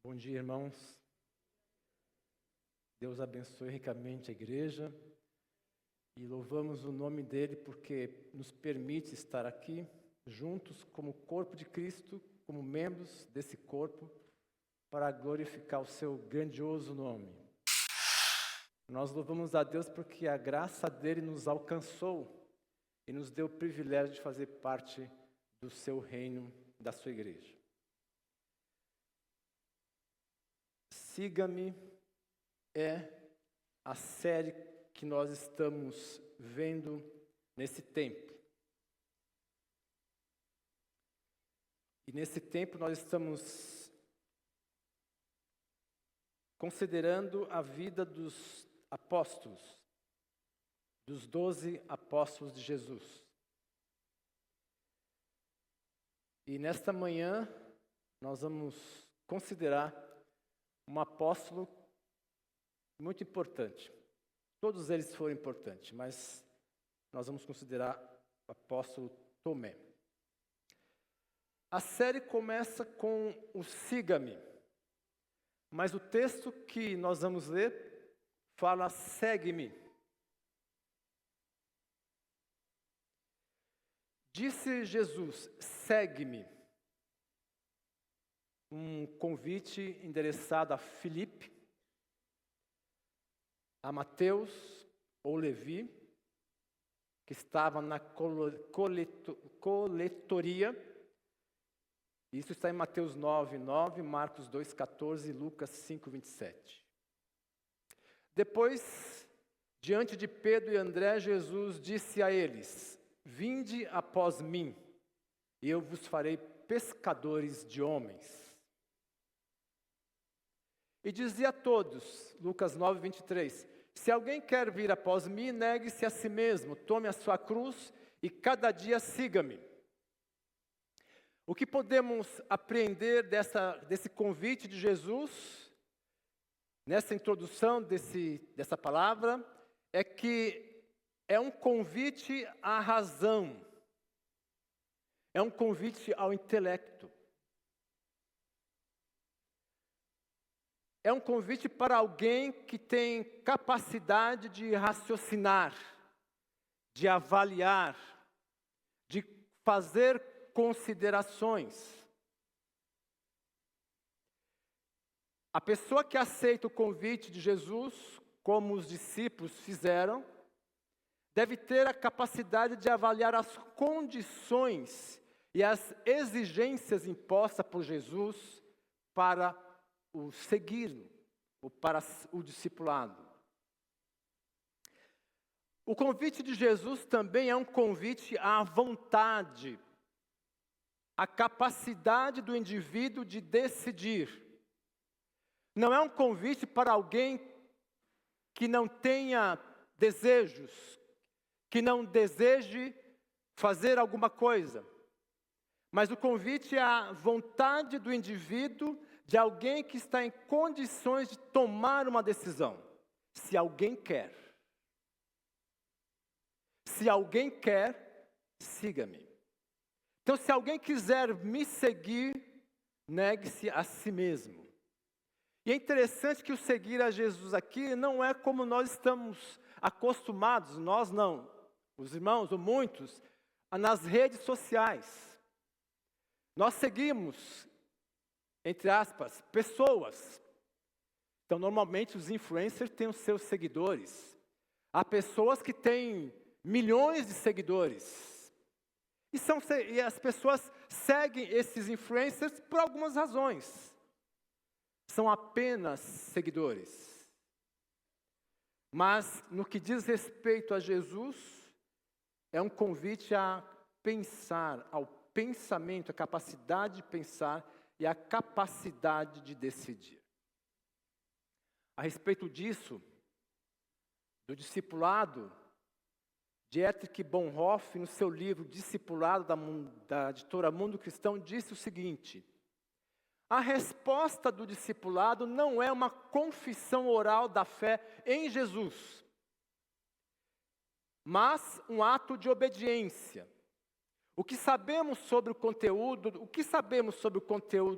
Bom dia, irmãos. Deus abençoe ricamente a igreja e louvamos o nome dele porque nos permite estar aqui juntos como corpo de Cristo, como membros desse corpo, para glorificar o seu grandioso nome. Nós louvamos a Deus porque a graça dele nos alcançou e nos deu o privilégio de fazer parte do seu reino, da sua igreja. Siga-me é a série que nós estamos vendo nesse tempo. E nesse tempo nós estamos considerando a vida dos apóstolos, dos 12 apóstolos de Jesus. E nesta manhã nós vamos considerar um apóstolo muito importante. Todos eles foram importantes, mas nós vamos considerar o apóstolo Tomé. A série começa com o siga-me, mas o texto que nós vamos ler fala segue-me. Disse Jesus, segue-me. Um convite endereçado a Filipe, a Mateus ou Levi, que estava na coletoria. Isso está em Mateus 9:9, Marcos 2:14 e Lucas 5:27. Depois, diante de Pedro e André, Jesus disse a eles, vinde após mim, e eu vos farei pescadores de homens. E dizia a todos, Lucas 9:23, se alguém quer vir após mim, negue-se a si mesmo, tome a sua cruz e cada dia siga-me. O que podemos aprender desse convite de Jesus, nessa introdução dessa palavra, é que é um convite à razão, é um convite ao intelecto. É um convite para alguém que tem capacidade de raciocinar, de avaliar, de fazer considerações. A pessoa que aceita o convite de Jesus, como os discípulos fizeram, deve ter a capacidade de avaliar as condições e as exigências impostas por Jesus para o seguir, ou para o discipulado. O convite de Jesus também é um convite à vontade, à capacidade do indivíduo de decidir. Não é um convite para alguém que não tenha desejos, que não deseje fazer alguma coisa. Mas o convite é à vontade do indivíduo, de alguém que está em condições de tomar uma decisão. Se alguém quer. Se alguém quer, siga-me. Então, se alguém quiser me seguir, negue-se a si mesmo. E é interessante que o seguir a Jesus aqui não é como nós estamos acostumados, nós não, os irmãos ou muitos, nas redes sociais. Nós seguimos, entre aspas, pessoas. Então, normalmente, os influencers têm os seus seguidores. Há pessoas que têm milhões de seguidores. E as pessoas seguem esses influencers por algumas razões. São apenas seguidores. Mas, no que diz respeito a Jesus, é um convite a pensar, ao pensamento, a capacidade de pensar e a capacidade de decidir. A respeito disso, do discipulado, Dietrich Bonhoeffer, no seu livro Discipulado, da editora Mundo Cristão, disse o seguinte, a resposta do discipulado não é uma confissão oral da fé em Jesus, mas um ato de obediência. O que sabemos sobre o conteúdo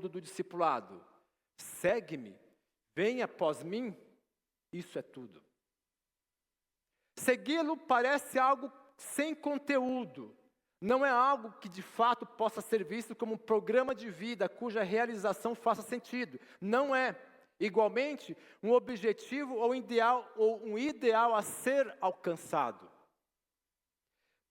do discipulado? segue-me, venha após mim, isso é tudo. Segui-lo parece algo sem conteúdo. Não é algo que de fato possa ser visto como um programa de vida cuja realização faça sentido. Não é, igualmente, um objetivo ou um ideal a ser alcançado.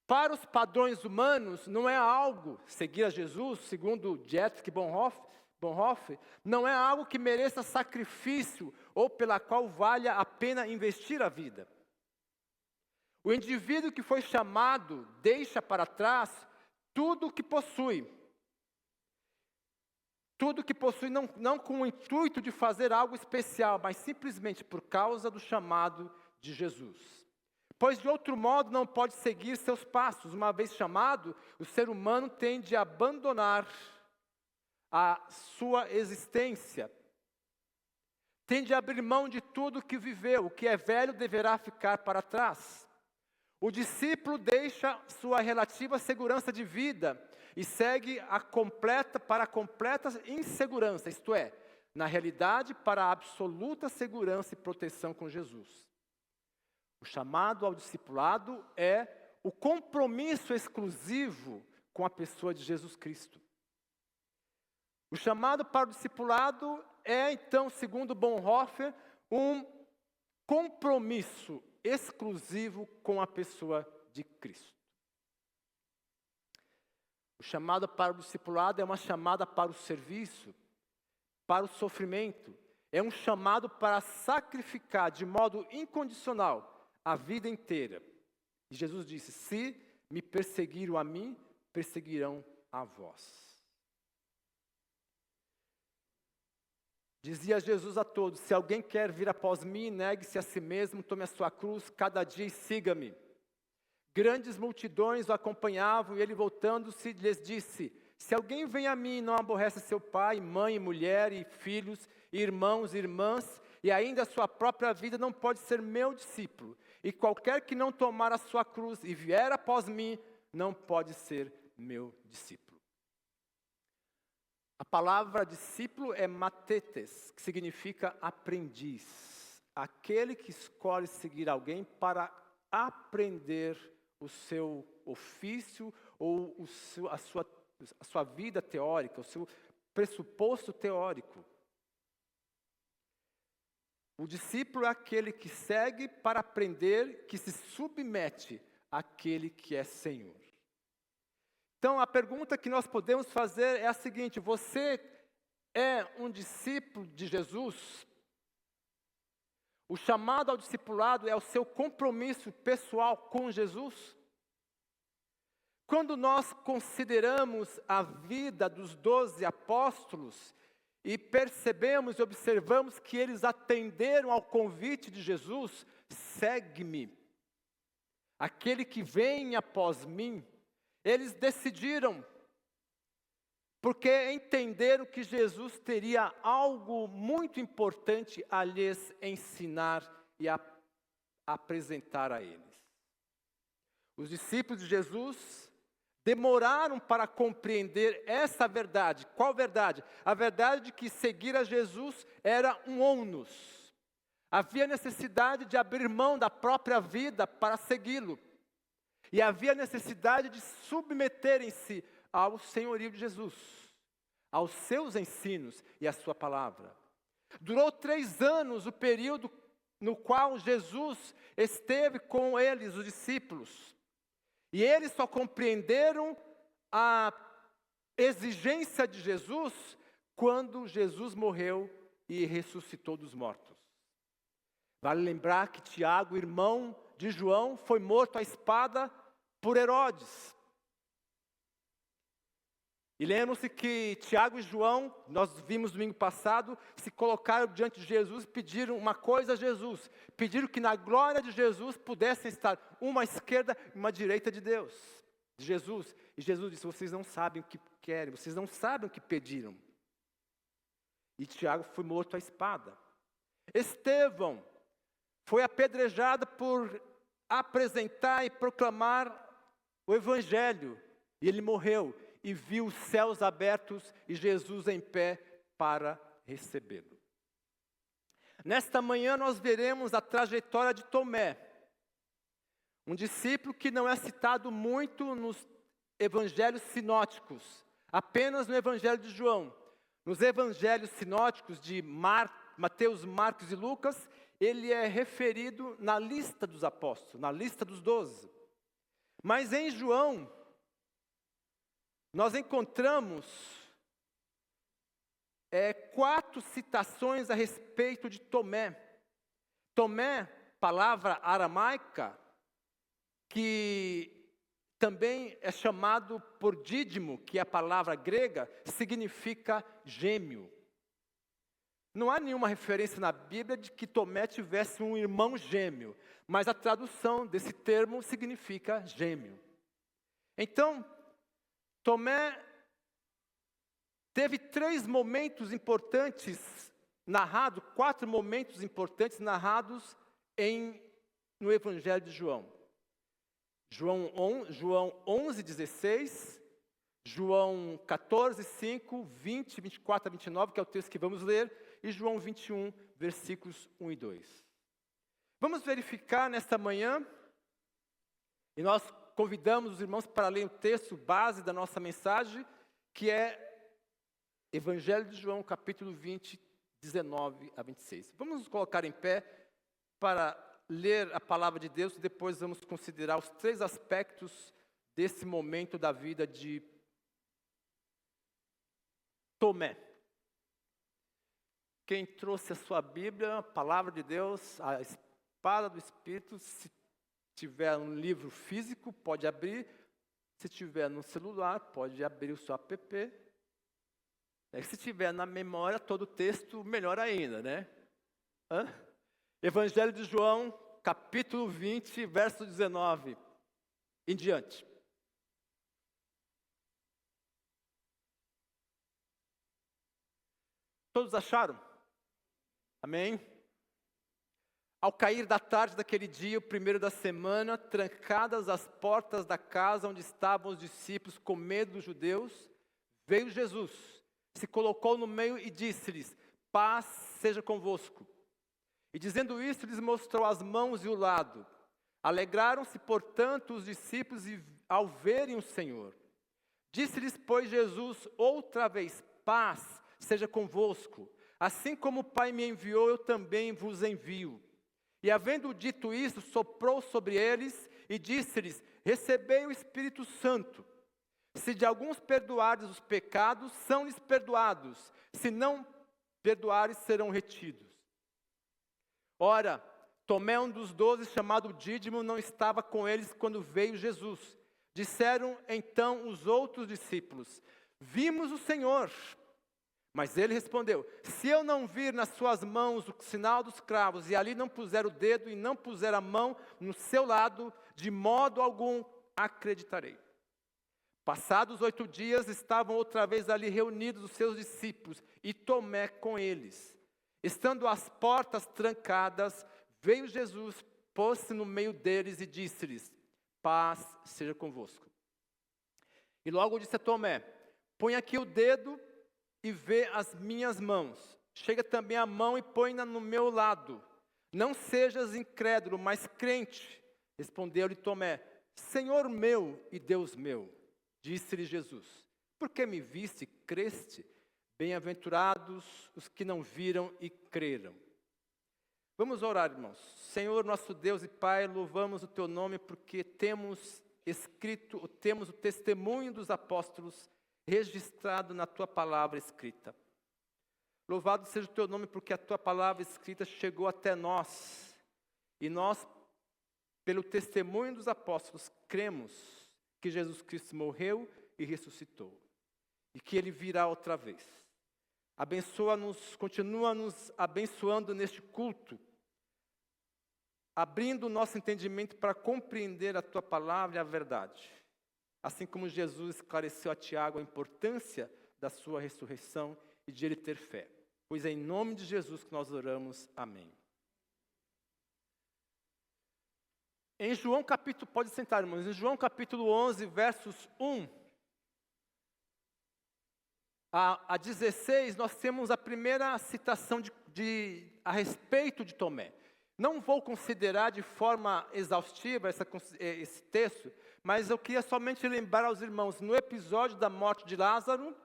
Para os padrões humanos, não é algo, seguir a Jesus, segundo Dietrich Bonhoeffer, não é algo que mereça sacrifício ou pela qual valha a pena investir a vida. O indivíduo que foi chamado deixa para trás tudo o que possui. Tudo o que possui não com o intuito de fazer algo especial, mas simplesmente por causa do chamado de Jesus. Pois de outro modo não pode seguir seus passos. Uma vez chamado, o ser humano tem de abandonar a sua existência. Tem de abrir mão de tudo o que viveu. O que é velho deverá ficar para trás. O discípulo deixa sua relativa segurança de vida e segue para a completa insegurança, isto é, na realidade, para a absoluta segurança e proteção com Jesus. O chamado ao discipulado é o compromisso exclusivo com a pessoa de Jesus Cristo. O chamado para o discipulado é, então, segundo Bonhoeffer, um compromisso exclusivo com a pessoa de Cristo. O chamado para o discipulado é uma chamada para o serviço, para o sofrimento. É um chamado para sacrificar de modo incondicional a vida inteira. E Jesus disse: se me perseguiram a mim, perseguirão a vós. Dizia Jesus a todos: se alguém quer vir após mim, negue-se a si mesmo, tome a sua cruz cada dia e siga-me. Grandes multidões o acompanhavam e ele, voltando-se, lhes disse: se alguém vem a mim e não aborrece seu pai, mãe, mulher e filhos, irmãos e irmãs, e ainda a sua própria vida, não pode ser meu discípulo. E qualquer que não tomar a sua cruz e vier após mim, não pode ser meu discípulo. A palavra discípulo é matetes, que significa aprendiz. Aquele que escolhe seguir alguém para aprender o seu ofício ou a sua vida teórica, o seu pressuposto teórico. O discípulo é aquele que segue para aprender, que se submete àquele que é Senhor. Então, a pergunta que nós podemos fazer é a seguinte: você é um discípulo de Jesus? O chamado ao discipulado é o seu compromisso pessoal com Jesus? Quando nós consideramos a vida dos 12 apóstolos e percebemos e observamos que eles atenderam ao convite de Jesus, segue-me, aquele que vem após mim, eles decidiram, porque entenderam que Jesus teria algo muito importante a lhes ensinar e a apresentar a eles. Os discípulos de Jesus demoraram para compreender essa verdade. Qual verdade? A verdade de que seguir a Jesus era um ônus. Havia necessidade de abrir mão da própria vida para segui-lo. E havia necessidade de submeterem-se ao senhorio de Jesus, aos seus ensinos e à sua palavra. Durou 3 anos o período no qual Jesus esteve com eles, os discípulos. E eles só compreenderam a exigência de Jesus quando Jesus morreu e ressuscitou dos mortos. Vale lembrar que Tiago, irmão de João, foi morto à espada por Herodes. E lembram-se que Tiago e João, nós vimos domingo passado, se colocaram diante de Jesus e pediram uma coisa a Jesus. Pediram que na glória de Jesus pudessem estar uma à esquerda e uma à direita de Deus, de Jesus. E Jesus disse: vocês não sabem o que querem, vocês não sabem o que pediram. E Tiago foi morto à espada. Estevão foi apedrejado por apresentar e proclamar o Evangelho. E ele morreu e viu os céus abertos e Jesus em pé para recebê-lo. Nesta manhã nós veremos a trajetória de Tomé, um discípulo que não é citado muito nos evangelhos sinóticos, apenas no evangelho de João. Nos evangelhos sinóticos de Mateus, Marcos e Lucas, ele é referido na lista dos apóstolos, na lista dos 12. Mas em João, nós encontramos 4 citações a respeito de Tomé. Tomé, palavra aramaica, que também é chamado por Dídimo, que é a palavra grega, significa gêmeo. Não há nenhuma referência na Bíblia de que Tomé tivesse um irmão gêmeo, mas a tradução desse termo significa gêmeo. Então, Tomé teve 3 momentos importantes narrados, 4 momentos importantes narrados no Evangelho de João. João 11, 16, João 14, 5, 20, 24 a 29, que é o texto que vamos ler, e João 21, versículos 1 e 2. Vamos verificar nesta manhã, e nós convidamos os irmãos para ler o texto base da nossa mensagem, que é Evangelho de João, capítulo 20, 19 a 26. Vamos nos colocar em pé para ler a palavra de Deus e depois vamos considerar os 3 aspectos desse momento da vida de Tomé. Quem trouxe a sua Bíblia, a palavra de Deus, a espada do Espírito, se tiver um livro físico, pode abrir. Se tiver no celular, pode abrir o seu app. Se tiver na memória todo o texto, melhor ainda, né? Evangelho de João, capítulo 20, verso 19 em diante. Todos acharam? Amém? Ao cair da tarde daquele dia, o primeiro da semana, trancadas as portas da casa onde estavam os discípulos com medo dos judeus, veio Jesus, se colocou no meio e disse-lhes: paz seja convosco. E dizendo isto, lhes mostrou as mãos e o lado. Alegraram-se, portanto, os discípulos ao verem o Senhor. Disse-lhes, pois, Jesus outra vez: paz seja convosco. Assim como o Pai me enviou, eu também vos envio. E havendo dito isso, soprou sobre eles e disse-lhes: recebei o Espírito Santo. Se de alguns perdoares os pecados, são-lhes perdoados. Se não perdoares, serão retidos. Ora, Tomé, um dos 12, chamado Dídimo, não estava com eles quando veio Jesus. Disseram então os outros discípulos: vimos o Senhor. Mas ele respondeu: se eu não vir nas suas mãos o sinal dos cravos, e ali não puser o dedo e não puser a mão no seu lado, de modo algum acreditarei. Passados 8 dias, estavam outra vez ali reunidos os seus discípulos, e Tomé com eles. Estando as portas trancadas, veio Jesus, pôs-se no meio deles e disse-lhes: paz seja convosco. E logo disse a Tomé: põe aqui o dedo e vê as minhas mãos. Chega também a mão e põe-na no meu lado. Não sejas incrédulo, mas crente. Respondeu-lhe Tomé: Senhor meu e Deus meu. Disse-lhe Jesus: por que me viste e creste? Bem-aventurados os que não viram e creram. Vamos orar, irmãos. Senhor, nosso Deus e Pai, louvamos o Teu nome porque temos o testemunho dos apóstolos registrado na Tua palavra escrita. Louvado seja o Teu nome porque a Tua palavra escrita chegou até nós. E nós, pelo testemunho dos apóstolos, cremos que Jesus Cristo morreu e ressuscitou. E que Ele virá outra vez. Abençoa-nos, continua nos abençoando neste culto, abrindo o nosso entendimento para compreender a Tua palavra e a verdade. Assim como Jesus esclareceu a Tiago a importância da sua ressurreição e de ele ter fé. Pois é em nome de Jesus que nós oramos. Amém. Em João capítulo, pode sentar, irmãos, em João capítulo 11, versos 1 a 16, nós temos a primeira citação a respeito de Tomé. Não vou considerar de forma exaustiva esse texto, mas eu queria somente lembrar aos irmãos, no episódio da morte de Lázaro,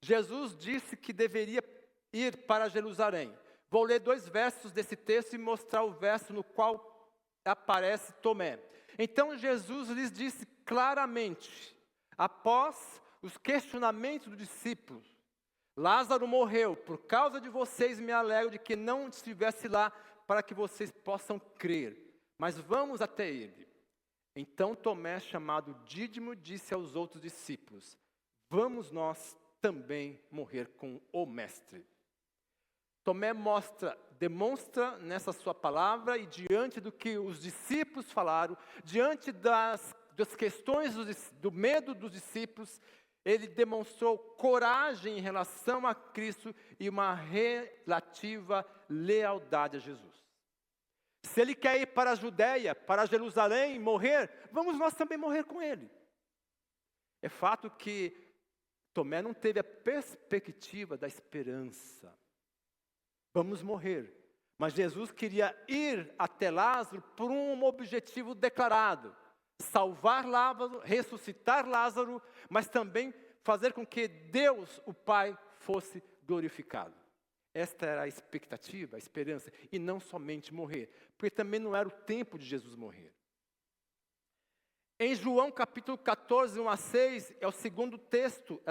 Jesus disse que deveria ir para Jerusalém. Vou ler 2 versos desse texto e mostrar o verso no qual aparece Tomé. Então Jesus lhes disse claramente, após os questionamentos dos discípulos: Lázaro morreu, por causa de vocês me alegro de que não estivesse lá, para que vocês possam crer. Mas vamos até ele. Então Tomé, chamado Dídimo, disse aos outros discípulos: vamos nós também morrer com o Mestre. Tomé demonstra nessa sua palavra, e diante do que os discípulos falaram, diante das questões do medo dos discípulos, ele demonstrou coragem em relação a Cristo e uma relativa lealdade a Jesus. Se ele quer ir para a Judéia, para Jerusalém, morrer, vamos nós também morrer com ele. É fato que Tomé não teve a perspectiva da esperança. Vamos morrer. Mas Jesus queria ir até Lázaro por um objetivo declarado: salvar Lázaro, ressuscitar Lázaro, mas também fazer com que Deus, o Pai, fosse glorificado. Esta era a expectativa, a esperança, e não somente morrer, porque também não era o tempo de Jesus morrer. Em João capítulo 14, 1 a 6, é o segundo texto,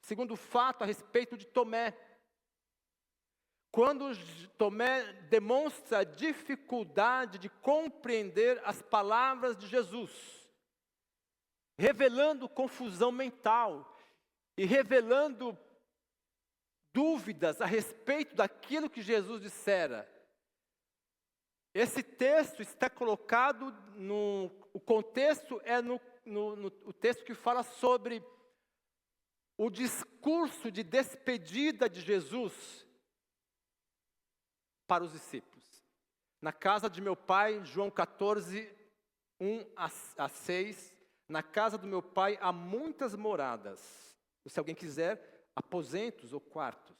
segundo fato a respeito de Tomé. Quando Tomé demonstra a dificuldade de compreender as palavras de Jesus, revelando confusão mental e revelando dúvidas a respeito daquilo que Jesus dissera. Esse texto está colocado o contexto é o texto que fala sobre o discurso de despedida de Jesus para os discípulos. Na casa de meu pai, João 14, 1 a 6, na casa do meu pai há muitas moradas. Se alguém quiser, aposentos ou quartos.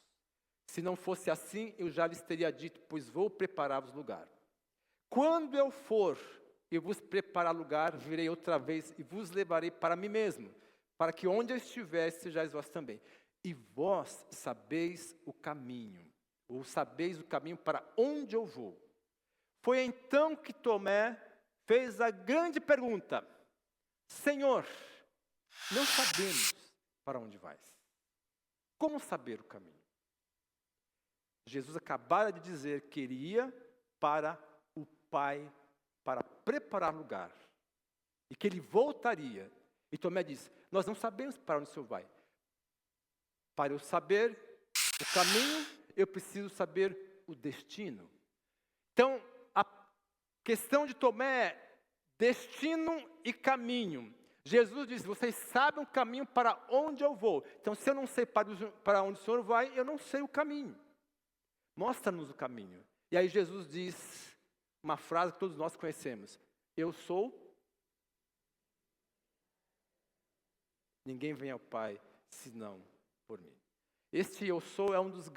Se não fosse assim, eu já lhes teria dito, pois vou preparar-vos lugar. Quando eu for e vos preparar lugar, virei outra vez e vos levarei para mim mesmo, para que onde eu estiver, sejais vós também. E vós sabeis o caminho, ou sabeis o caminho para onde eu vou. Foi então que Tomé fez a grande pergunta: Senhor, não sabemos para onde vais. Como saber o caminho? Jesus acabara de dizer que ele ia para o Pai para preparar lugar e que ele voltaria. E Tomé disse: nós não sabemos para onde o Senhor vai. Para eu saber o caminho, eu preciso saber o destino. Então, a questão de Tomé é destino e caminho. Jesus diz: vocês sabem o caminho para onde eu vou. Então, se eu não sei para onde o Senhor vai, eu não sei o caminho. Mostra-nos o caminho. E aí Jesus diz uma frase que todos nós conhecemos: eu sou. Ninguém vem ao Pai senão por mim. Este eu sou é uma das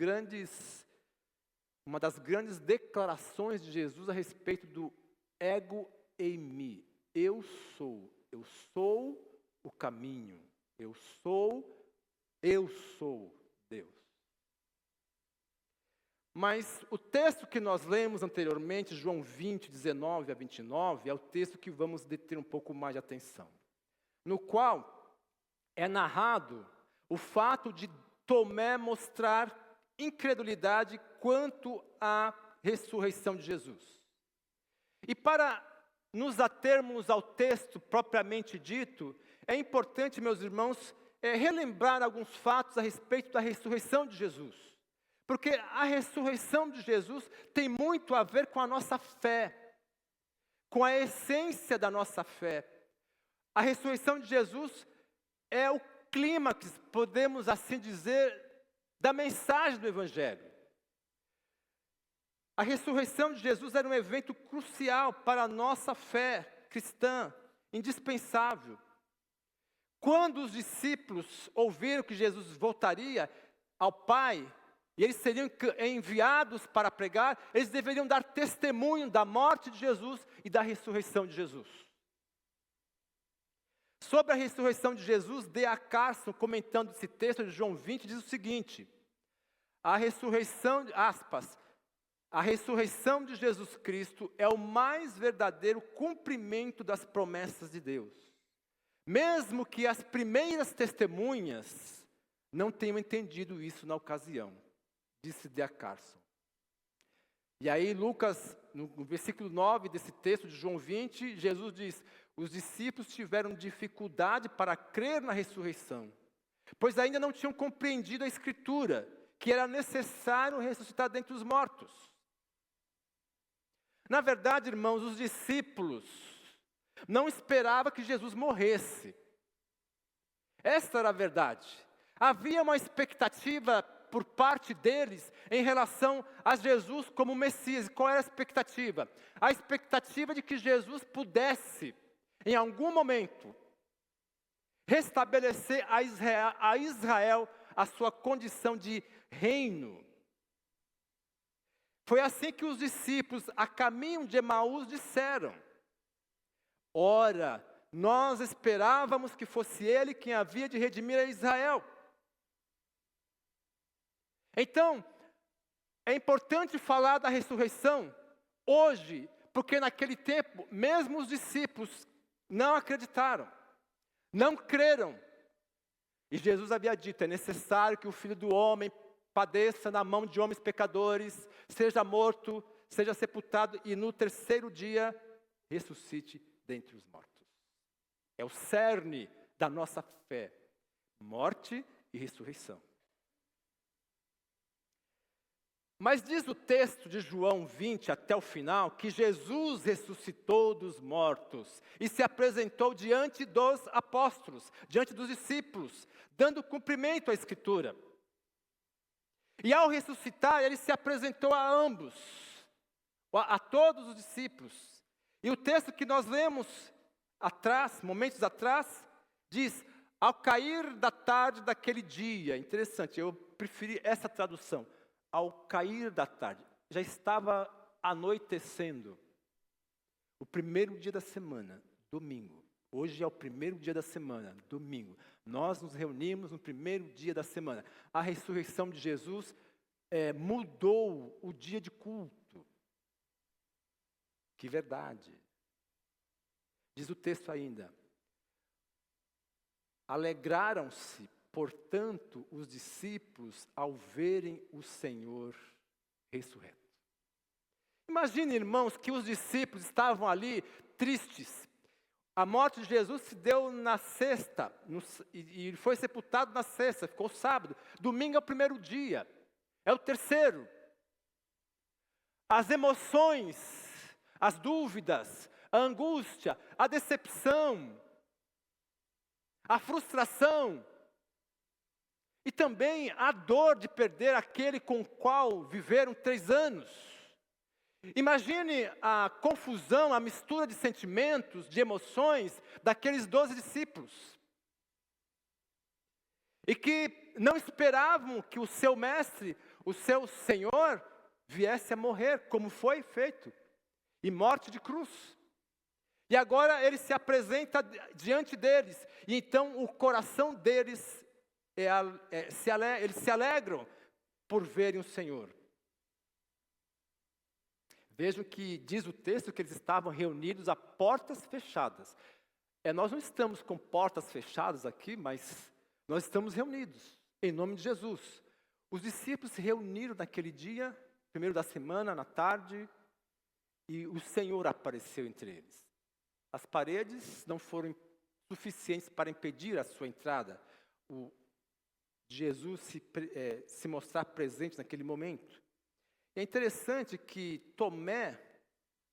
grandes declarações de Jesus a respeito do ego em mim. Eu sou o caminho. Eu sou Deus. Mas o texto que nós lemos anteriormente, João 20, 19 a 29, é o texto que vamos deter um pouco mais de atenção. No qual é narrado o fato de Tomé mostrar incredulidade quanto à ressurreição de Jesus. E para nos atermos ao texto propriamente dito, é importante, meus irmãos, relembrar alguns fatos a respeito da ressurreição de Jesus. Porque a ressurreição de Jesus tem muito a ver com a nossa fé, com a essência da nossa fé. A ressurreição de Jesus é o clímax, podemos assim dizer, da mensagem do Evangelho. A ressurreição de Jesus era um evento crucial para a nossa fé cristã, indispensável. Quando os discípulos ouviram que Jesus voltaria ao Pai, e eles seriam enviados para pregar, eles deveriam dar testemunho da morte de Jesus e da ressurreição de Jesus. Sobre a ressurreição de Jesus, D.A. Carson, comentando esse texto de João 20, diz o seguinte: a ressurreição, aspas, a ressurreição de Jesus Cristo é o mais verdadeiro cumprimento das promessas de Deus. Mesmo que as primeiras testemunhas não tenham entendido isso na ocasião, disse D.A. Carson. E aí Lucas, no versículo 9 desse texto de João 20, Jesus diz: os discípulos tiveram dificuldade para crer na ressurreição, pois ainda não tinham compreendido a Escritura, que era necessário ressuscitar dentre os mortos. Na verdade, irmãos, os discípulos não esperavam que Jesus morresse. Esta era a verdade. Havia uma expectativa por parte deles em relação a Jesus como Messias. Qual era a expectativa? A expectativa de que Jesus pudesse, em algum momento, restabelecer a Israel a sua condição de reino. Foi assim que os discípulos, a caminho de Emaús, disseram: ora, nós esperávamos que fosse ele quem havia de redimir a Israel. Então, é importante falar da ressurreição hoje, porque naquele tempo, mesmo os discípulos não acreditaram, não creram. E Jesus havia dito: é necessário que o Filho do Homem padeça na mão de homens pecadores, seja morto, seja sepultado e no terceiro dia ressuscite dentre os mortos. É o cerne da nossa fé, morte e ressurreição. Mas diz o texto de João 20 até o final que Jesus ressuscitou dos mortos e se apresentou diante dos apóstolos, diante dos discípulos, dando cumprimento à Escritura. E ao ressuscitar, ele se apresentou a ambos, a todos os discípulos. E o texto que nós lemos atrás, momentos atrás, diz: ao cair da tarde daquele dia. Interessante, eu preferi essa tradução. Ao cair da tarde, já estava anoitecendo. O primeiro dia da semana, domingo. Hoje é o primeiro dia da semana, domingo. Nós nos reunimos no primeiro dia da semana. A ressurreição de Jesus mudou o dia de culto. Que verdade. Diz o texto ainda: alegraram-se, portanto, os discípulos ao verem o Senhor ressurreto. Imagine, irmãos, que os discípulos estavam ali tristes. A morte de Jesus se deu na sexta, e foi sepultado na sexta, ficou sábado. Domingo é o primeiro dia, é o terceiro. As emoções, as dúvidas, a angústia, a decepção, a frustração, e também a dor de perder aquele com o qual viveram 3 anos. Imagine a confusão, a mistura de sentimentos, de emoções daqueles 12 discípulos. E que não esperavam que o seu mestre, o seu Senhor, viesse a morrer, como foi feito, e morte de cruz. E agora ele se apresenta diante deles, e então o coração deles eles se alegram por verem o Senhor. Vejam que diz o texto que eles estavam reunidos a portas fechadas. Nós não estamos com portas fechadas aqui, mas nós estamos reunidos em nome de Jesus. Os discípulos se reuniram naquele dia, primeiro da semana, na tarde, e o Senhor apareceu entre eles. As paredes não foram suficientes para impedir a sua entrada. Jesus se mostrar presente naquele momento. E é interessante que Tomé,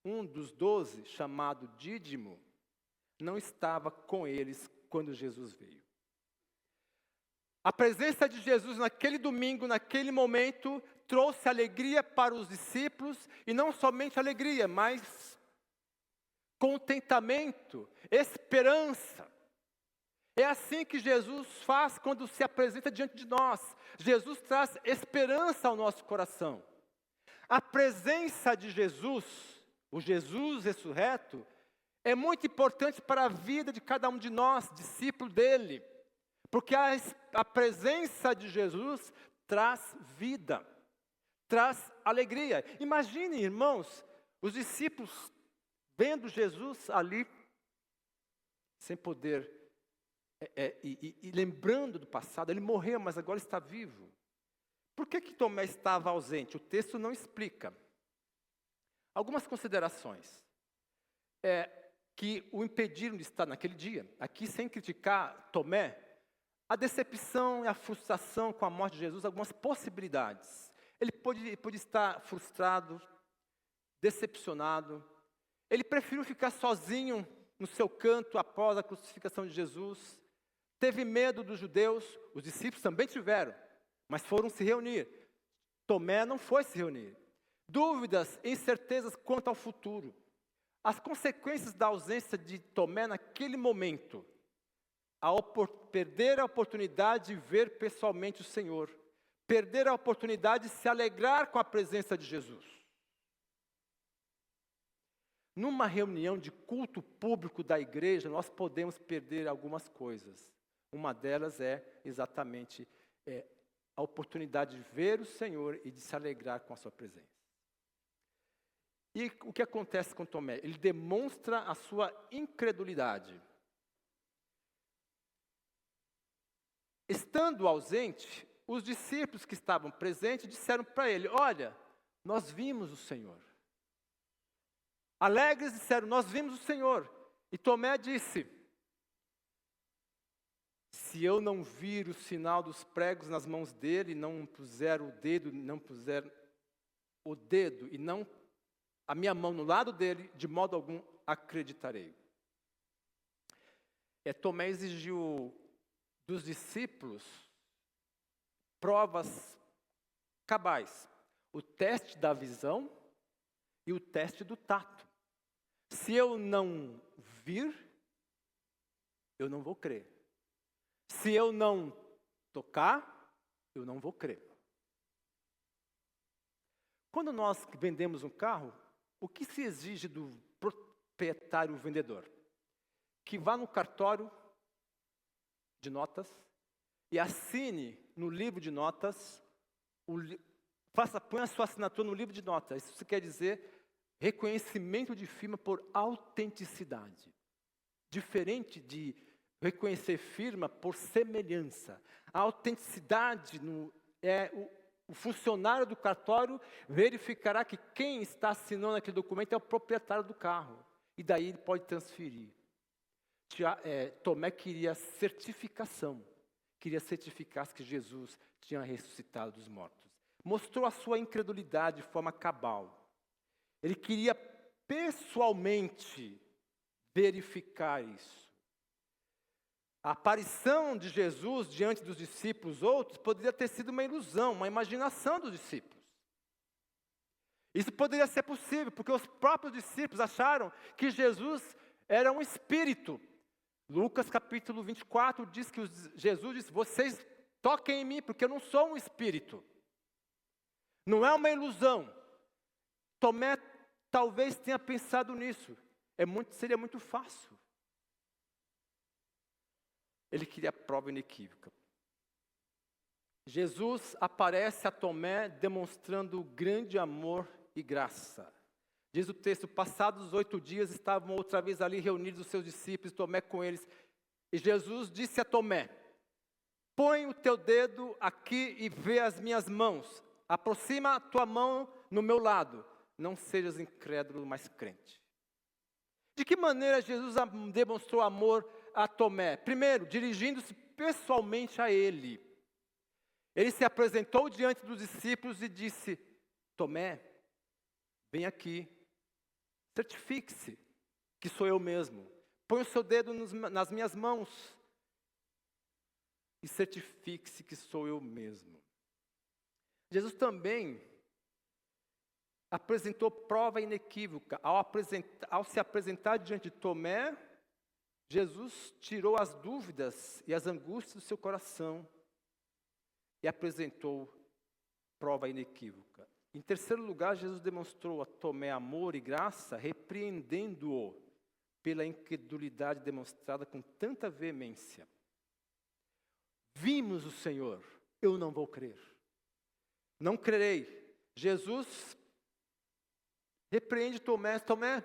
um dos 12, chamado Dídimo, não estava com eles quando Jesus veio. A presença de Jesus naquele domingo, naquele momento, trouxe alegria para os discípulos, e não somente alegria, mas contentamento, esperança. É assim que Jesus faz quando se apresenta diante de nós. Jesus traz esperança ao nosso coração. A presença de Jesus, o Jesus ressurreto, é muito importante para a vida de cada um de nós, discípulo dele. Porque a presença de Jesus traz vida, traz alegria. Imagine, irmãos, os discípulos vendo Jesus ali, sem poder, e lembrando do passado, ele morreu, mas agora está vivo. Por que Tomé estava ausente? O texto não explica. Algumas considerações que o impediram de estar naquele dia. Aqui, sem criticar Tomé, a decepção e a frustração com a morte de Jesus, algumas possibilidades. Ele pode estar frustrado, decepcionado. Ele preferiu ficar sozinho no seu canto após a crucificação de Jesus. Teve medo dos judeus, os discípulos também tiveram, mas foram se reunir. Tomé não foi se reunir. Dúvidas, incertezas quanto ao futuro. As consequências da ausência de Tomé naquele momento. Perder a oportunidade de ver pessoalmente o Senhor. Perder a oportunidade de se alegrar com a presença de Jesus. Numa reunião de culto público da igreja, nós podemos perder algumas coisas. Uma delas é exatamente a oportunidade de ver o Senhor e de se alegrar com a sua presença. E o que acontece com Tomé? Ele demonstra a sua incredulidade. Estando ausente, os discípulos que estavam presentes disseram para ele: olha, nós vimos o Senhor. Alegres disseram: nós vimos o Senhor. E Tomé disse: se eu não vir o sinal dos pregos nas mãos dele, não puser o dedo e não a minha mão no lado dele, de modo algum acreditarei. Tomé exigiu dos discípulos provas cabais. O teste da visão e o teste do tato. Se eu não vir, eu não vou crer. Se eu não tocar, eu não vou crer. Quando nós vendemos um carro, o que se exige do proprietário vendedor? Que vá no cartório de notas e assine no livro de notas, põe a sua assinatura no livro de notas. Isso quer dizer reconhecimento de firma por autenticidade. Diferente de reconhecer firma por semelhança. A autenticidade o funcionário do cartório verificará que quem está assinando aquele documento é o proprietário do carro. E daí ele pode transferir. Tomé queria certificação. Queria certificar que Jesus tinha ressuscitado dos mortos. Mostrou a sua incredulidade de forma cabal. Ele queria pessoalmente verificar isso. A aparição de Jesus diante dos discípulos outros poderia ter sido uma ilusão, uma imaginação dos discípulos. Isso poderia ser possível, porque os próprios discípulos acharam que Jesus era um espírito. Lucas capítulo 24 diz que Jesus disse: vocês toquem em mim, porque eu não sou um espírito. Não é uma ilusão. Tomé talvez tenha pensado nisso. Seria muito fácil. Ele queria prova inequívoca. Jesus aparece a Tomé demonstrando grande amor e graça. Diz o texto: passados os 8 dias, estavam outra vez ali reunidos os seus discípulos, Tomé com eles. E Jesus disse a Tomé: põe o teu dedo aqui e vê as minhas mãos. Aproxima a tua mão no meu lado. Não sejas incrédulo, mas crente. De que maneira Jesus demonstrou amor a Tomé? Primeiro, dirigindo-se pessoalmente a ele. Ele se apresentou diante dos discípulos e disse: Tomé, vem aqui, certifique-se que sou eu mesmo. Põe o seu dedo nas minhas mãos e certifique-se que sou eu mesmo. Jesus também apresentou prova inequívoca ao se apresentar diante de Tomé Jesus tirou as dúvidas e as angústias do seu coração e apresentou prova inequívoca. Em terceiro lugar, Jesus demonstrou a Tomé amor e graça, repreendendo-o pela incredulidade demonstrada com tanta veemência. Vimos o Senhor, eu não vou crer. Não crerei. Jesus repreende Tomé. Tomé,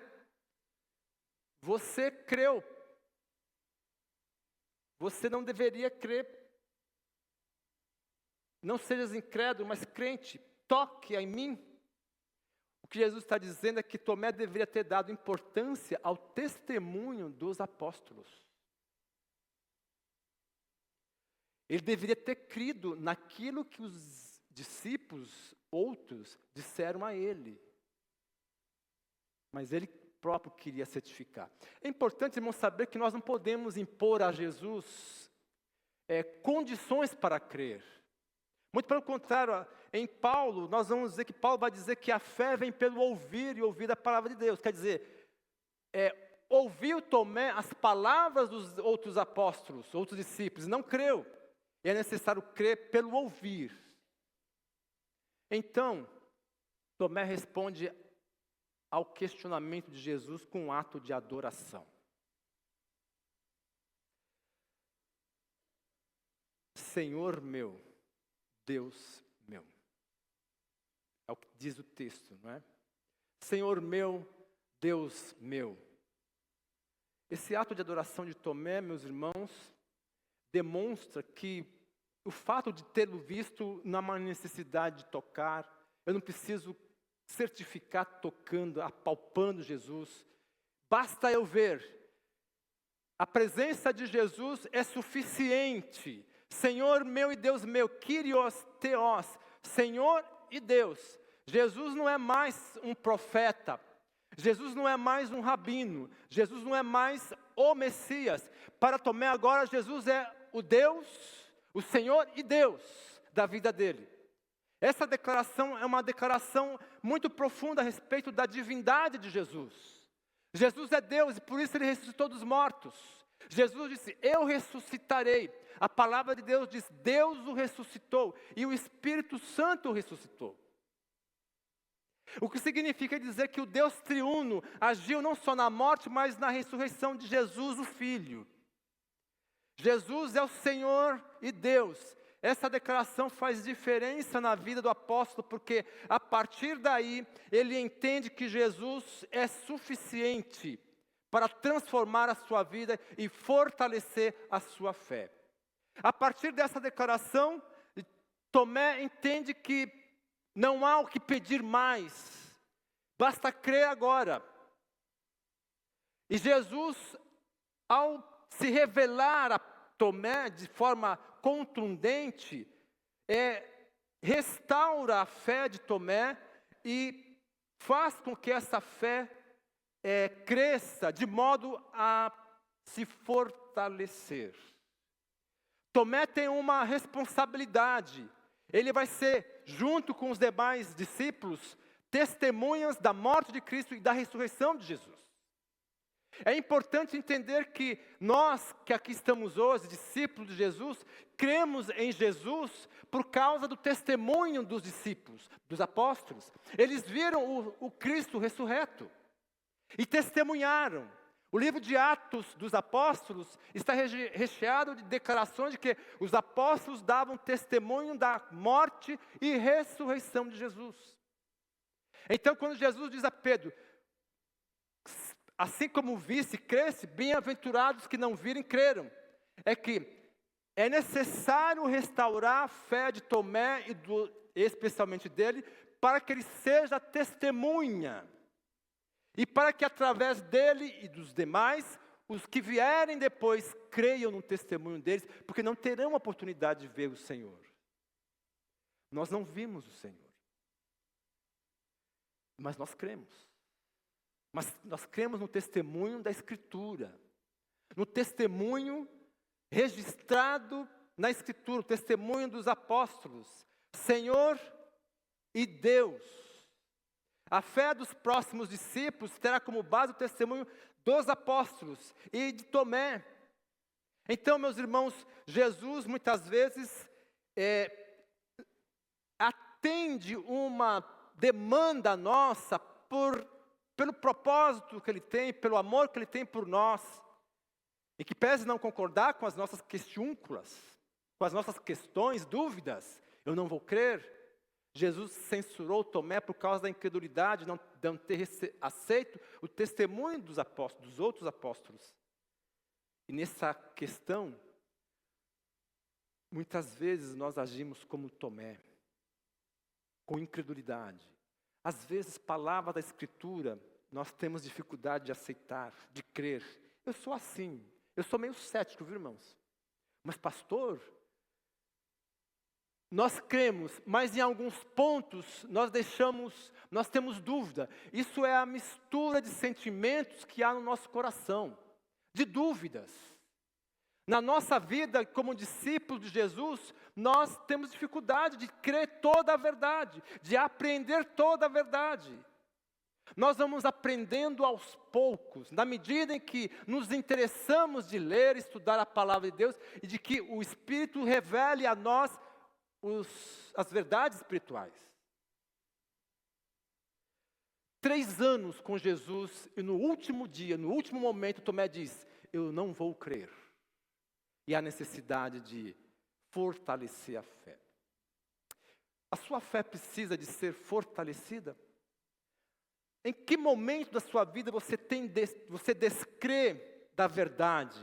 você creu. Você não deveria crer. Não sejas incrédulo, mas crente. Toque em mim. O que Jesus está dizendo é que Tomé deveria ter dado importância ao testemunho dos apóstolos. Ele deveria ter crido naquilo que os discípulos, outros, disseram a ele. Mas ele próprio queria certificar. É importante, irmãos, saber que nós não podemos impor a Jesus condições para crer. Muito pelo contrário, em Paulo, nós vamos dizer que Paulo vai dizer que a fé vem pelo ouvir e ouvir a palavra de Deus. Quer dizer, ouviu Tomé as palavras dos outros apóstolos, outros discípulos, não creu. E é necessário crer pelo ouvir. Então, Tomé responde ao questionamento de Jesus com um ato de adoração. Senhor meu, Deus meu. É o que diz o texto, não é? Senhor meu, Deus meu. Esse ato de adoração de Tomé, meus irmãos, demonstra que o fato de tê-lo visto não há uma necessidade de tocar. Eu não preciso certificar tocando, apalpando Jesus. Basta eu ver. A presença de Jesus é suficiente. Senhor meu e Deus meu, Kyrios Theos, Senhor e Deus. Jesus não é mais um profeta. Jesus não é mais um rabino. Jesus não é mais o Messias. Para Tomé agora, Jesus é o Deus, o Senhor e Deus da vida dele. Essa declaração é uma declaração muito profunda a respeito da divindade de Jesus. Jesus é Deus e por isso ele ressuscitou dos mortos. Jesus disse, eu ressuscitarei. A palavra de Deus diz, Deus o ressuscitou e o Espírito Santo o ressuscitou. O que significa dizer que o Deus triuno agiu não só na morte, mas na ressurreição de Jesus, o Filho. Jesus é o Senhor e Deus. Essa declaração faz diferença na vida do apóstolo, porque a partir daí ele entende que Jesus é suficiente para transformar a sua vida e fortalecer a sua fé. A partir dessa declaração, Tomé entende que não há o que pedir mais, basta crer agora. E Jesus, ao se revelar a Tomé de forma contundente, restaura a fé de Tomé e faz com que essa fé cresça de modo a se fortalecer. Tomé tem uma responsabilidade. Ele vai ser, junto com os demais discípulos, testemunhas da morte de Cristo e da ressurreição de Jesus. É importante entender que nós que aqui estamos hoje, discípulos de Jesus, cremos em Jesus por causa do testemunho dos discípulos, dos apóstolos. Eles viram o Cristo ressurreto e testemunharam. O livro de Atos dos Apóstolos está recheado de declarações de que os apóstolos davam testemunho da morte e ressurreição de Jesus. Então, quando Jesus diz a Pedro, assim como visse, cresce, bem-aventurados que não viram e creram, é que é necessário restaurar a fé de Tomé e especialmente dele, para que ele seja testemunha. E para que através dele e dos demais, os que vierem depois creiam no testemunho deles, porque não terão a oportunidade de ver o Senhor. Nós não vimos o Senhor, mas nós cremos. Mas nós cremos no testemunho da Escritura, no testemunho registrado na Escritura, o testemunho dos apóstolos, Senhor e Deus. A fé dos próximos discípulos terá como base o testemunho dos apóstolos e de Tomé. Então, meus irmãos, Jesus muitas vezes atende uma demanda nossa pelo propósito que Ele tem, pelo amor que Ele tem por nós. E que pese não concordar com as nossas questiúnculas, com as nossas questões, dúvidas, eu não vou crer. Jesus censurou Tomé por causa da incredulidade, não ter aceito o testemunho dos apóstolos, dos outros apóstolos. E nessa questão, muitas vezes nós agimos como Tomé, com incredulidade. Às vezes, palavra da Escritura, nós temos dificuldade de aceitar, de crer. Eu sou assim, eu sou meio cético, viu, irmãos? Mas, pastor, nós cremos, mas em alguns pontos nós temos dúvida. Isso é a mistura de sentimentos que há no nosso coração, de dúvidas. Na nossa vida, como discípulos de Jesus, nós temos dificuldade de crer toda a verdade, de aprender toda a verdade. Nós vamos aprendendo aos poucos, na medida em que nos interessamos de ler, estudar a palavra de Deus, e de que o Espírito revele a nós as verdades espirituais. 3 anos com Jesus, e no último dia, no último momento, Tomé diz: eu não vou crer. E há necessidade de fortalecer a fé. A sua fé precisa de ser fortalecida? Em que momento da sua vida você descrê da verdade?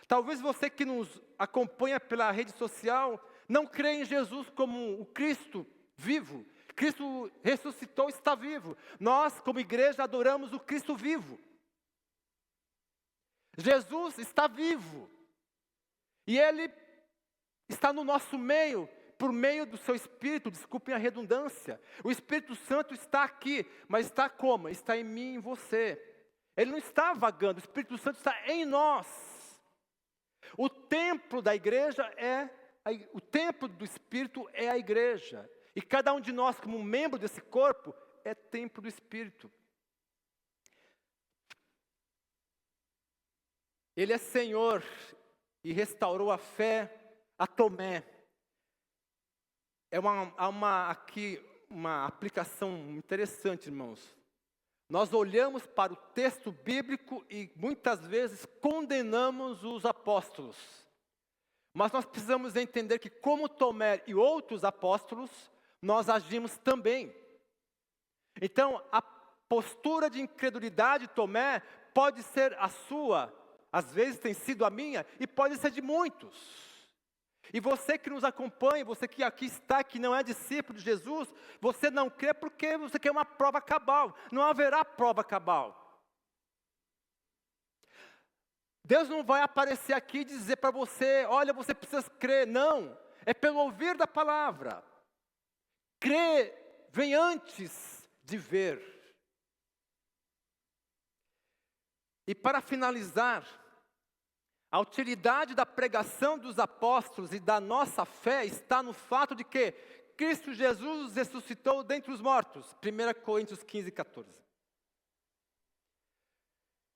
Talvez você que nos acompanha pela rede social não crê em Jesus como o Cristo vivo. Cristo ressuscitou, está vivo. Nós, como igreja, adoramos o Cristo vivo. Jesus está vivo. E Ele está no nosso meio, por meio do seu Espírito, desculpem a redundância. O Espírito Santo está aqui, mas está como? Está em mim e em você. Ele não está vagando, o Espírito Santo está em nós. O templo da igreja o templo do Espírito é a igreja. E cada um de nós, como membro desse corpo, é templo do Espírito. Ele é Senhor e restaurou a fé a Tomé. Há aqui uma aplicação interessante, irmãos. Nós olhamos para o texto bíblico e muitas vezes condenamos os apóstolos. Mas nós precisamos entender que, como Tomé e outros apóstolos, nós agimos também. Então, a postura de incredulidade de Tomé pode ser a sua, às vezes tem sido a minha, e pode ser de muitos. E você que nos acompanha, você que aqui está, que não é discípulo de Jesus, você não crê porque você quer uma prova cabal. Não haverá prova cabal. Deus não vai aparecer aqui e dizer para você: olha, você precisa crer. Não, é pelo ouvir da palavra. Crer vem antes de ver. E para finalizar, a utilidade da pregação dos apóstolos e da nossa fé está no fato de que Cristo Jesus ressuscitou dentre os mortos. 1 Coríntios 15, 14.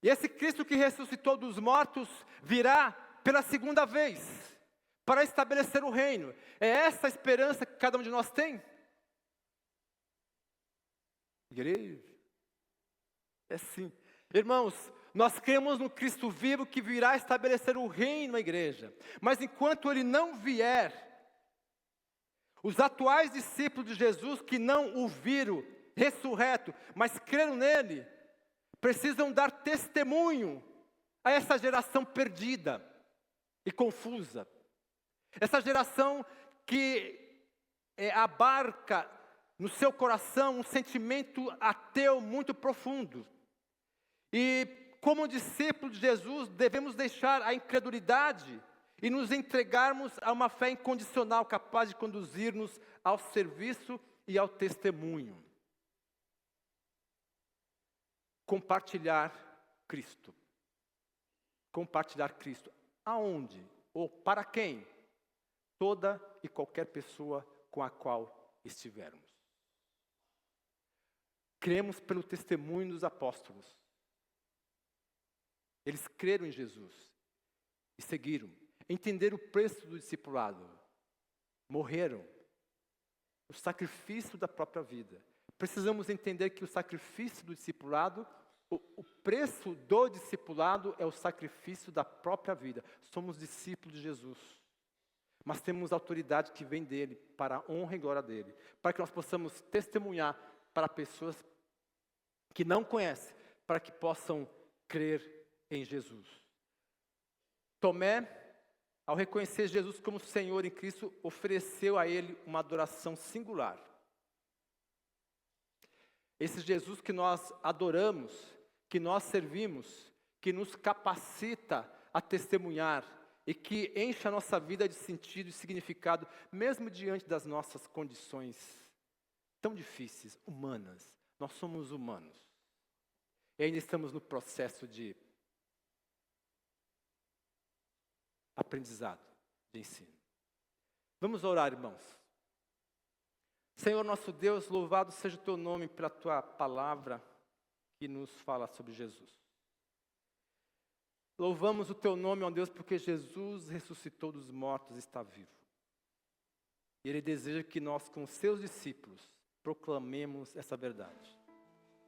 E esse Cristo que ressuscitou dos mortos virá pela segunda vez, para estabelecer o reino. É essa a esperança que cada um de nós tem? Igreja? É sim. Irmãos, nós cremos no Cristo vivo que virá estabelecer o reino na igreja. Mas enquanto Ele não vier, os atuais discípulos de Jesus que não o viram ressurreto, mas creram nele, precisam dar testemunho a essa geração perdida e confusa. Essa geração que abarca no seu coração um sentimento ateu muito profundo. E como discípulos de Jesus, devemos deixar a incredulidade e nos entregarmos a uma fé incondicional capaz de conduzir-nos ao serviço e ao testemunho. Compartilhar Cristo. Compartilhar Cristo. Aonde? Ou para quem? Toda e qualquer pessoa com a qual estivermos. Cremos pelo testemunho dos apóstolos. Eles creram em Jesus e seguiram. Entenderam o preço do discipulado. Morreram. O sacrifício da própria vida. Precisamos entender que o sacrifício do discipulado, o preço do discipulado é o sacrifício da própria vida. Somos discípulos de Jesus. Mas temos autoridade que vem dele, para a honra e glória dele. Para que nós possamos testemunhar para pessoas que não conhecem, para que possam crer em Jesus. Tomé, ao reconhecer Jesus como Senhor em Cristo, ofereceu a ele uma adoração singular. Esse Jesus que nós adoramos, que nós servimos, que nos capacita a testemunhar e que enche a nossa vida de sentido e significado, mesmo diante das nossas condições tão difíceis, humanas. Nós somos humanos. E ainda estamos no processo de aprendizado, de ensino. Vamos orar, irmãos. Senhor nosso Deus, louvado seja o teu nome pela tua palavra que nos fala sobre Jesus. Louvamos o teu nome, ó Deus, porque Jesus ressuscitou dos mortos e está vivo. E Ele deseja que nós, com seus discípulos, proclamemos essa verdade,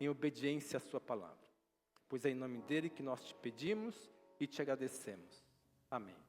em obediência à sua palavra. Pois é em nome dele que nós te pedimos e te agradecemos. Amém.